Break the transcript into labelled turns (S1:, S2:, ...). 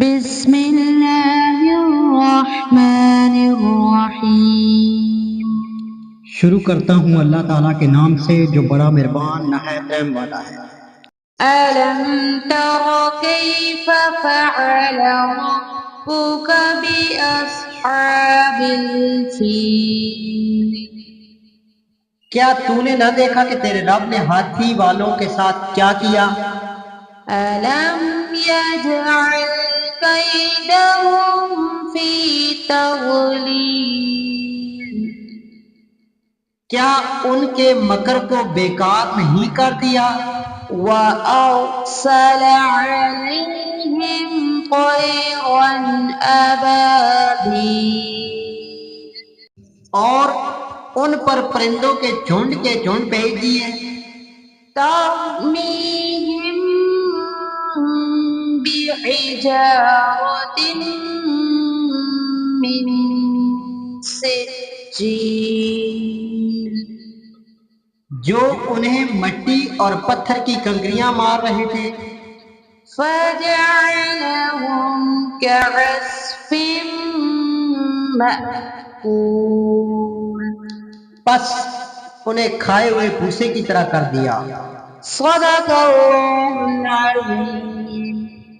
S1: بسم اللہ الرحمن الرحیم۔
S2: شروع کرتا ہوں اللہ تعالیٰ کے نام سے جو بڑا مہربان نہایت رحم والا ہے۔
S1: ألم تر كيف فعل ربك بأصحاب الفيل؟
S2: کیا تو نے نہ دیکھا کہ تیرے رب نے ہاتھی والوں کے ساتھ کیا کیا؟
S1: ألم يجعل كيدهم في تضليل؟
S2: کیا ان کے مکر کو بیکار نہیں کر دیا؟
S1: وأرسل عليهم طيرا أبابيل،
S2: اور ان پر پرندوں کے جھنڈ بھیج دیے۔
S1: ترميهم بحجارة من سجيل،
S2: جو انہیں مٹی اور پتھر کی کنکریاں مار رہے تھے۔
S1: فجعلهم كعصف مأكول،
S2: بس انہیں کھائے ہوئے بھوسے کی طرح کر دیا۔
S1: صدق اللہ العظیم۔